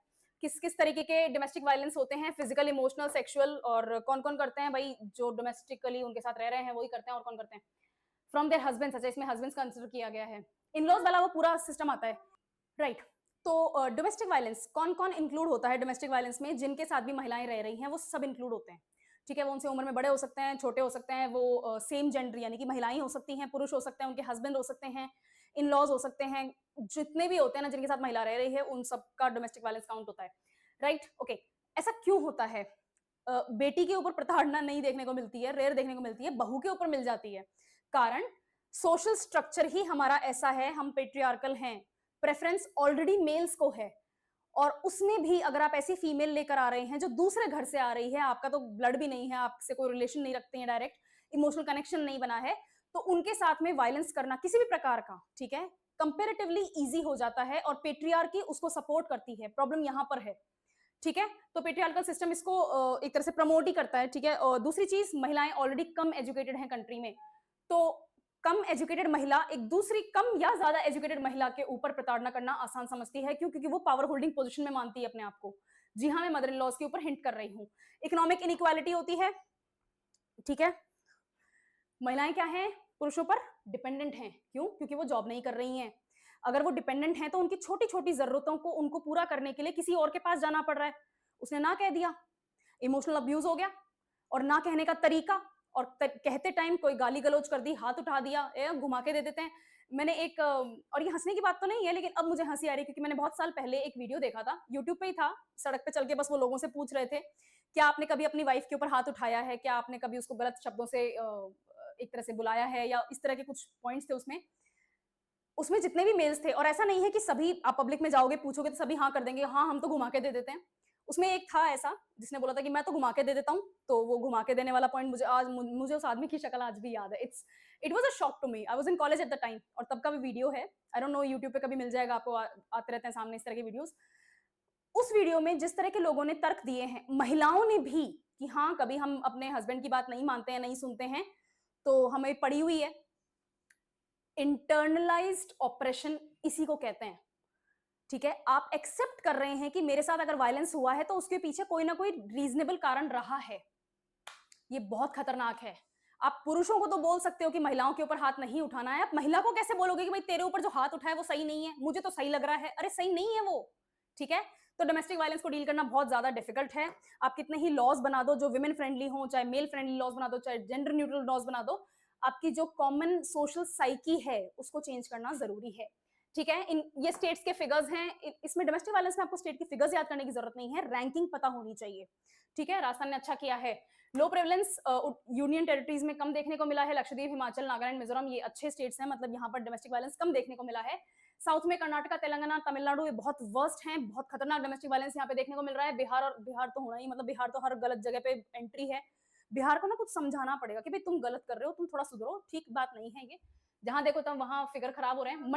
किस किस तरीके के डोमेस्टिक वायलेंस होते हैं? Physical, emotional, sexual. और कौन कौन करते हैं भाई? जो डोमेस्टिकली उनके साथ रह रहे हैं वही करते हैं। और कौन करते हैं? From their husbands. अच्छा, इसमें हस्बैंड्स कंसिडर किया गया है। इन लॉज वाला वो पूरा सिस्टम आता है, राइट। तो डोमेस्टिक वायलेंस कौन कौन इंक्लूड होता है डोमेस्टिक वायलेंस में? जिनके साथ भी महिलाएं रह रही हैं वो सब इंक्लूड होते हैं, ठीक है। वो उनसे उम्र में बड़े हो सकते हैं, छोटे हो सकते हैं, वो सेम जेंडर यानी कि महिलाएं हो सकती हैं, पुरुष हो सकते हैं, उनके हस्बैंड हो सकते हैं, इन लॉज हो सकते हैं, जितने भी होते हैं ना जिनके साथ महिला रह रही है उन सबका डोमेस्टिक वायलेंस काउंट होता है, राइट। ओके, ऐसा क्यों होता है? बेटी के ऊपर प्रताड़ना नहीं देखने को मिलती है, रेयर देखने को मिलती है, बहू के ऊपर मिल जाती है। कारण सोशल स्ट्रक्चर ही हमारा ऐसा है, हम पेट्रियार्कल हैं, प्रेफरेंस ऑलरेडी मेल्स को है। और उसमें भी अगर आप ऐसी फीमेल लेकर आ रहे हैं जो दूसरे घर से आ रही है, आपका तो ब्लड भी नहीं है, आपसे कोई रिलेशन नहीं रखते हैं, डायरेक्ट इमोशनल कनेक्शन नहीं बना है, तो उनके साथ में वायलेंस करना किसी भी प्रकार का, ठीक है, कंपेरेटिवली इजी हो जाता है और पेट्रियार्की उसको सपोर्ट करती है। प्रॉब्लम यहां पर है, ठीक है। तो पेट्रियार्कल सिस्टम इसको एक तरह से प्रमोट ही करता है, ठीक है। और दूसरी चीज, महिलाएं ऑलरेडी कम एजुकेटेड हैं कंट्री में, तो कम एजुकेटेड महिला एक दूसरी कम या ज्यादा एजुकेटेड महिला के ऊपर प्रताड़ना करना आसान समझती है। क्यों? क्योंकि वो पावर होल्डिंग पोजीशन में मानती है अपने आप को। जी हाँ, मैं मदर इन लॉज के ऊपर हिंट कर रही हूँ। इकोनॉमिक इनइक्वालिटी होती है, ठीक है। महिलाएं क्या हैं? पुरुषों पर डिपेंडेंट हैं। क्यों? क्योंकि वो जॉब नहीं कर रही हैं। अगर वो डिपेंडेंट हैं तो उनकी छोटी छोटी जरूरतों को उनको पूरा करने के लिए किसी और के पास जाना पड़ रहा है। उसने ना कह दिया, इमोशनल अब्यूज हो गया, और ना कहने का तरीका, और कहते टाइम कोई गाली गलौज कर दी, हाथ उठा दिया, घुमा के दे देते हैं। मैंने एक और ये हंसने की बात तो नहीं है, लेकिन अब मुझे हंसी आ रही है क्योंकि मैंने बहुत साल पहले एक वीडियो देखा था, यूट्यूब पे ही था, सड़क पे चल के बस वो लोगों से पूछ रहे थे, क्या आपने कभी अपनी वाइफ के ऊपर हाथ उठाया है, क्या आपने कभी उसको गलत शब्दों से एक तरह से बुलाया है, या इस तरह के कुछ पॉइंट्स थे उसमें। उसमें जितने भी मेल्स थे, और ऐसा नहीं है कि सभी, आप पब्लिक में जाओगे पूछोगे तो सभी हाँ कर देंगे, हाँ हम तो घुमा के दे देते हैं। उसमें एक था ऐसा जिसने बोला था कि मैं तो घुमा के दे देता हूँ, तो वो घुमा के देने वाला पॉइंट मुझे उस आदमी की शक्ल आज भी याद है। It was a shock to me. I was in college at the time, और तब का भी वीडियो है, आई डोंट नो यूट्यूब पे कभी मिल जाएगा आपको, आते रहते हैं सामने इस तरह के वीडियोस। उस वीडियो में जिस तरह के लोगों ने तर्क दिए हैं, महिलाओं ने भी, कि हाँ कभी हम अपने हस्बैंड की बात नहीं मानते हैं, नहीं सुनते हैं, तो हमें पड़ी हुई है। इंटरनलाइज्ड ऑपरेशन इसी को कहते हैं, ठीक है। आप एक्सेप्ट कर रहे हैं कि मेरे साथ अगर वायलेंस हुआ है तो उसके पीछे कोई ना कोई रीजनेबल कारण रहा है। ये बहुत खतरनाक है। आप पुरुषों को तो बोल सकते हो कि महिलाओं के ऊपर हाथ नहीं उठाना है, आप महिला को कैसे बोलोगे कि भाई तेरे ऊपर जो हाथ उठाए वो सही नहीं है, मुझे तो सही लग रहा है? अरे सही नहीं है वो, ठीक है। तो डोमेस्टिक वायलेंस को डील करना बहुत ज्यादा डिफिकल्ट है। आप कितने ही लॉज बना दो जो विमेन फ्रेंडली हो, चाहे मेल फ्रेंडली लॉज बना दो, चाहे जेंडर न्यूट्रल लॉज बना दो, आपकी जो कॉमन सोशल साइकी है उसको चेंज करना जरूरी है, ठीक है। ये स्टेट्स के फिगर्स हैं। इसमें डोमेस्टिक वायलेंस में आपको स्टेट के फिगर्स याद करने की जरूरत नहीं है, रैंकिंग पता होनी चाहिए, ठीक है। राजस्थान ने अच्छा किया है। लो प्रेवलेंस यूनियन टेरिटरीज में कम देखने को मिला है, लक्षद्वीप, हिमाचल, नागालैंड, मिजोरम, ये अच्छे स्टेट्स हैं, मतलब यहाँ पर डोमेस्टिक वायलेंस कम देखने को मिला है। साउथ में कर्नाटका, तेलंगाना, तमिलनाडु, ये बहुत वर्स्ट हैं, बहुत खतरनाक डोमेस्टिक वायलेंस यहाँ पे देखने को मिल रहा है। बिहार, और बिहार तो होना ही, मतलब बिहार तो हर गलत जगह पे एंट्री है। बिहार को ना कुछ समझाना पड़ेगा कि भाई तुम गलत कर रहे हो, तुम थोड़ा सुधरो, ठीक बात नहीं है ये। जहां देखो तब वहां फिगर खराब हो रहे हैं।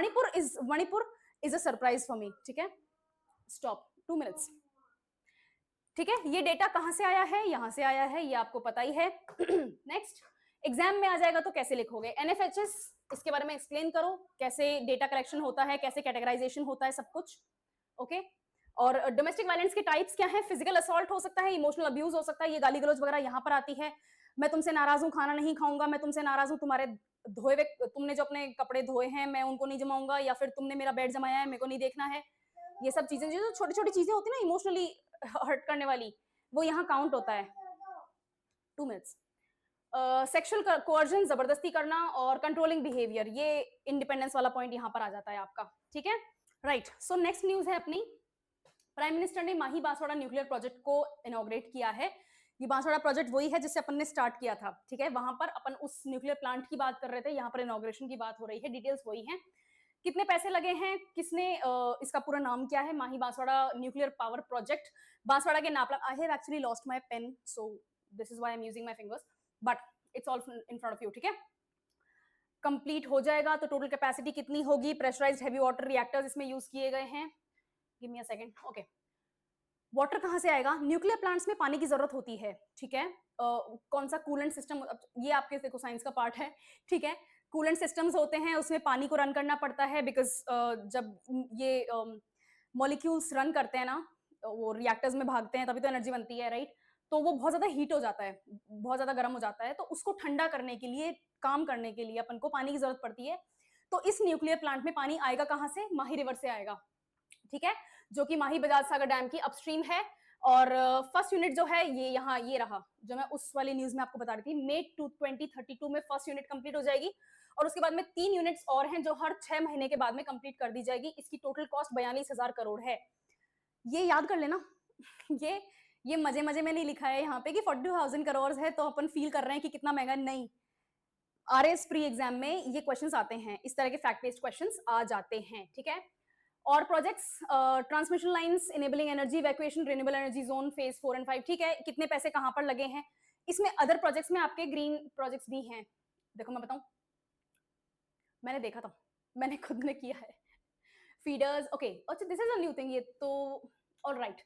Manipur is a surprise for me, ठीक है। स्टॉप 2 मिनट्स, ठीक है। ये डेटा कहां से आया है? यहां से आया है, ये आपको पता ही है। नेक्स्ट, एग्जाम में आ जाएगा तो कैसे लिखोगे? एनएफएचएस, इसके बारे में एक्सप्लेन करो, कैसे डेटा कलेक्शन होता है, कैसे कैटेगराइजेशन होता है, सब कुछ, ओके। और डोमेस्टिक वायलेंस के टाइप्स क्या है? फिजिकल असॉल्ट हो सकता है, इमोशनल अब्यूज हो सकता है, ये गाली गलौज वगैरह यहाँ पर आती है। मैं तुमसे नाराज हूँ, खाना नहीं खाऊंगा, मैं तुमसे नाराज हूँ, तुम्हारे धोए हुए, तुमने जो अपने कपड़े धोए हैं मैं उनको नहीं जमाऊंगा, या फिर तुमने मेरा बेड जमाया है मेरे को नहीं देखना है। ये सब चीजें जो छोटी छोटी चीजें होती है ना इमोशनली हर्ट करने वाली, वो यहाँ काउंट होता है। 2 मिनट्स। सेक्सुअल कोअर्जन, जबरदस्ती करना, और कंट्रोलिंग बिहेवियर, ये इंडिपेंडेंस वाला पॉइंट यहाँ पर आ जाता है आपका, ठीक है, राइट। सो नेक्स्ट न्यूज है अपनी, प्राइम मिनिस्टर ने माही बांसवाड़ा न्यूक्लियर प्रोजेक्ट को इनॉग्रेट किया है। ये बांसवाड़ा प्रोजेक्ट वही है जिससे अपन ने स्टार्ट किया था, ठीक है। वहां पर अपन उस न्यूक्लियर प्लांट की बात कर रहे थे, यहाँ पर इनॉग्रेशन की बात हो रही है, डिटेल्स वही हैं। कितने पैसे लगे हैं, किसने, इसका पूरा नाम क्या है? Mahi Banswara nuclear power project. Banswara के Napla, I have actually lost my pen, so this is why I am using my fingers, but it's all in front of you, ठीक है। कंप्लीट हो जाएगा तो टोटल कैपेसिटी कितनी होगी? प्रेशराइज्ड हैवी वाटर रिएक्टर्स इसमें use किए गए हैं। Give me a second, okay. Water कहाँ से आएगा? न्यूक्लियर प्लांट्स में पानी की जरूरत होती है, ठीक है। कौन सा कूलेंट सिस्टम, ये आपके देखो साइंस का पार्ट है, ठीक है। कूलेंट सिस्टम्स होते हैं, उसमें पानी को रन करना पड़ता है, बिकॉज जब ये मॉलिक्यूल्स रन करते हैं ना, वो रिएक्टर्स में भागते हैं, तभी तो एनर्जी बनती है, राइट। तो वो बहुत ज्यादा हीट हो जाता है, बहुत ज्यादा गर्म हो जाता है, तो उसको ठंडा करने के लिए, काम करने के लिए अपन को पानी की जरूरत पड़ती है। तो इस न्यूक्लियर प्लांट में पानी आएगा कहाँ से? माही रिवर से आएगा। ठीक है, जो कि माही बजाज सागर डैम की अपस्ट्रीम है। और फर्स्ट यूनिट जो है ये यहाँ ये रहा, जो मैं उस वाली न्यूज में आपको बता रही थी, May 2032 में फर्स्ट यूनिट कंप्लीट हो जाएगी और उसके बाद में 3 यूनिट्स और हैं जो हर 6 महीने के बाद में कंप्लीट कर दी जाएगी। इसकी टोटल कॉस्ट 42,000 करोड़ है। ये याद कर लेना। ये मजे मजे में नहीं लिखा है यहाँ पे कि 42,000 करोड़ है तो अपन फील कर रहे हैं कि कितना महंगा, नहीं। आरएस प्री एग्जाम में ये क्वेश्चंस आते हैं, इस तरह के फैक्ट बेस्ड क्वेश्चंस आ जाते हैं, ठीक है। और projects, transmission lines, enabling energy evacuation, renewable energy zone phase 4 and 5, ठीक है, कितने पैसे कहां पर लगे हैं। इसमें अदर प्रोजेक्ट्स में आपके ग्रीन प्रोजेक्ट्स भी हैं। देखो मैं बताऊं, मैंने देखा था, मैंने खुद ने किया है। फीडर्स, ओके, अच्छा this is a new thing. ये तो ऑलराइट।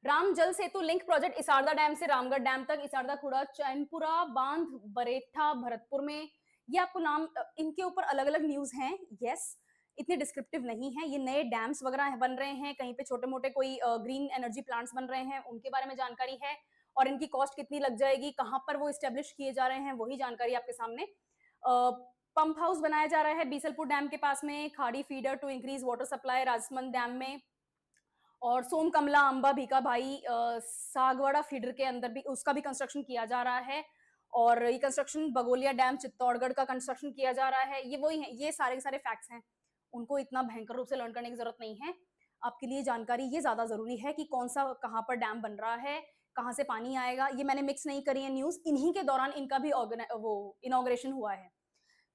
राम जल सेतु लिंक प्रोजेक्ट इसारदा डैम से रामगढ़ डैम तक, इसारदा खुड़ा चैनपुरा बांध बरेठा भरतपुर में। ये आपको नाम, इनके ऊपर अलग अलग न्यूज हैं, यस, इतने डिस्क्रिप्टिव नहीं है। ये नए डैम्स वगैरह बन रहे हैं, कहीं पे छोटे मोटे कोई ग्रीन एनर्जी प्लांट्स बन रहे हैं, उनके बारे में जानकारी है। और इनकी कॉस्ट कितनी लग जाएगी, कहां पर वो स्टेब्लिश किए जा रहे हैं, वही जानकारी आपके सामने। पंप हाउस बनाया जा रहा है बीसलपुर डैम के पास में, Khari feeder to increase water supply Rajsamand dam में। और सोम कमला अंबा भीका भाई सागवाड़ा फीडर के अंदर भी उसका भी कंस्ट्रक्शन किया जा रहा है। और ये कंस्ट्रक्शन बगोलिया डैम चित्तौड़गढ़ का कंस्ट्रक्शन किया जा रहा है। ये वही है, ये सारे के सारे फैक्ट्स हैं, उनको इतना भयंकर रूप से लर्न करने की जरूरत नहीं है। आपके लिए जानकारी ये ज्यादा जरूरी है कि कौन सा कहाँ पर डैम बन रहा है, कहाँ से पानी आएगा। ये मैंने मिक्स नहीं करी है न्यूज, इन्हीं के दौरान इनका भी वो इनॉग्रेशन हुआ है।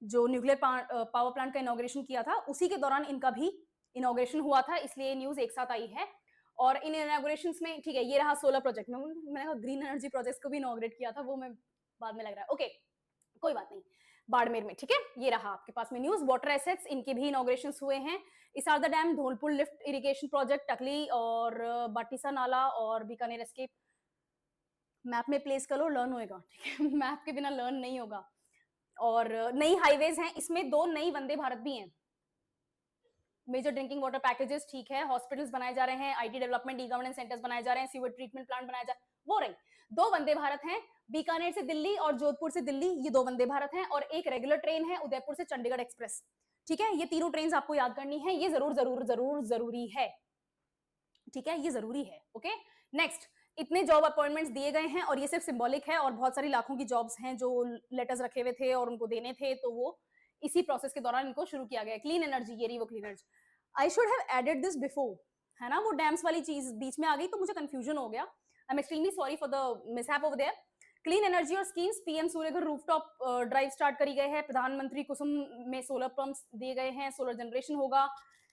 जो न्यूक्लियर पावर प्लांट का इनॉग्रेशन किया था उसी के दौरान इनका भी इनॉग्रेशन हुआ था, इसलिए न्यूज एक साथ आई है। और इन इनॉग्रेशन में, ठीक है, ये रहा सोलर प्रोजेक्ट में, मैंने ग्रीन एनर्जी प्रोजेक्ट को भी इनॉग्रेट किया था, वो मैं बाद में लग रहा है, ओके कोई बात नहीं। बाड़मेर में, ठीक है, ये रहा आपके पास में न्यूज। वाटर एसेट्स, इनके भी इनॉग्रेशन हुए हैं। Isarda dam, Dholpur lift irrigation project, Takli और बाटिसा नाला और बीकानेर एस्केप। मैप में प्लेस करो, लर्न होएगा, ठीक है, मैप के बिना लर्न नहीं होगा। और नई हाईवेज हैं, इसमें 2 नई वंदे भारत भी हैं। मेजर ड्रिंकिंग वाटर पैकेजेस, ठीक है, हॉस्पिटल्स बनाए जा रहे हैं, IT development, e governance centres बनाए जा रहे हैं, सीवर ट्रीटमेंट प्लांट बनाया जा, वो रही। 2 वंदे भारत हैं, बीकानेर से दिल्ली और जोधपुर से दिल्ली, ये 2 वंदे भारत हैं। और एक रेगुलर ट्रेन है उदयपुर से चंडीगढ़ एक्सप्रेस, ठीक है। ये तीनों ट्रेन आपको याद करनी है, ये जरूर जरूर जरूर जरूरी है, ठीक है, ये जरूरी है, ओके। नेक्स्ट, इतने जॉब अपॉइंटमेंट्स दिए गए हैं और ये सिर्फ सिंबॉलिक है, और बहुत सारी लाखों की जॉब्स हैं जो लेटर्स रखे हुए थे और उनको देने थे, तो वो इसी प्रोसेस के दौरान इनको शुरू किया गया। क्लीन एनर्जी, ये रही वो clean energy. I should have added this before, है ना, वो डैम्स वाली चीज बीच में आ गई तो मुझे कंफ्यूजन हो गया। I am extremely sorry for the mishap over there. Clean energy और schemes, PM Suryaghar rooftop drive start करी गए है, प्रधानमंत्री कुसुम में सोलर पंप्स दिए गए हैं, सोलर जनरेशन होगा।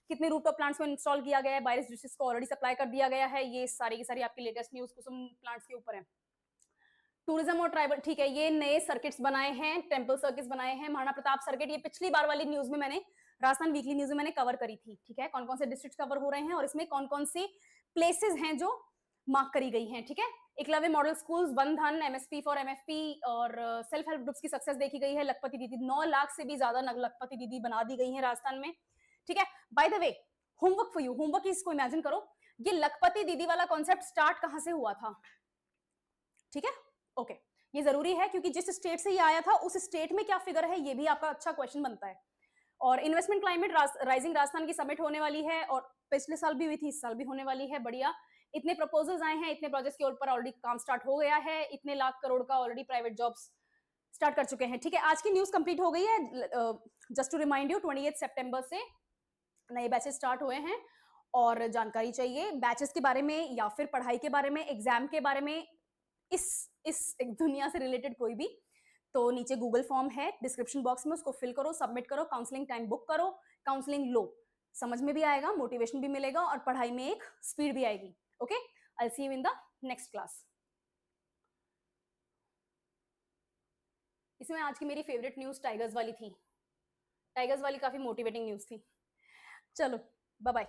कितने रूफटॉप प्लांट्स को इंस्टॉल किया गया है, 22 डिस्ट्रिक्ट्स को ऑलरेडी सप्लाई कर दिया गया है। ये सारी की सारी आपकी लेटेस्ट न्यूज कुसुम प्लांट्स के ऊपर है। टूरिज्म और ट्राइबल, ठीक है, ये नए सर्किट्स बनाए हैं, टेम्पल सर्किट्स बनाए हैं, महाराणा प्रताप सर्किट, ये पिछली बार वाली न्यूज में मैंने राजस्थान वीकली न्यूज में मैंने कवर करी थी, ठीक है, कौन कौन से डिस्ट्रिक्ट कवर हो रहे हैं और इसमें कौन कौन सी प्लेसेस हैं जो मार्क करी गई हैं, ठीक है। एकलव्य मॉडल स्कूल्स, वन धन, एमएसपी फॉर एमएफपी और सेल्फ हेल्प ग्रुप्स की सक्सेस देखी गई है। लखपति दीदी, 9 लाख से भी ज्यादा लखपति दीदी बना दी गई है राजस्थान में, ठीक है। By the way, homework for you, homework इसको इमेजिन करो, ये लखपति दीदी वाला कॉन्सेप्ट स्टार्ट कहां से हुआ था, ठीक है, ओके। ये जरूरी है क्योंकि जिस स्टेट से ये आया था उस स्टेट में क्या फिगर है, ये भी आपका अच्छा क्वेश्चन बनता है। और इन्वेस्टमेंट क्लाइमेट राइजिंग राजस्थान की समिट होने वाली है, और पिछले साल भी हुई थी, इस साल भी होने वाली है, बढ़िया। इतने प्रपोजल्स आए हैं, इतने प्रोजेक्ट्स के ऊपर ऑलरेडी काम स्टार्ट हो गया है, इतने लाख करोड़ का ऑलरेडी प्राइवेट जॉब्स स्टार्ट कर चुके हैं, ठीक है। आज की न्यूज कंप्लीट हो गई है। जस्ट टू रिमाइंड यू, 28 सितंबर से नए बैचेस स्टार्ट हुए हैं। और जानकारी चाहिए बैचेस के बारे में या फिर पढ़ाई के बारे में, एग्जाम के बारे में, इस दुनिया से रिलेटेड कोई भी, तो नीचे गूगल फॉर्म है डिस्क्रिप्शन बॉक्स में, उसको फिल करो, सबमिट करो, काउंसलिंग टाइम बुक करो, काउंसलिंग लो, समझ में भी आएगा, मोटिवेशन भी मिलेगा और पढ़ाई में एक स्पीड भी आएगी, okay. I see you in the next class. इसमें आज की मेरी फेवरेट न्यूज टाइगर्स वाली थी, टाइगर्स वाली काफी मोटिवेटिंग न्यूज थी। चलो बाय बाय।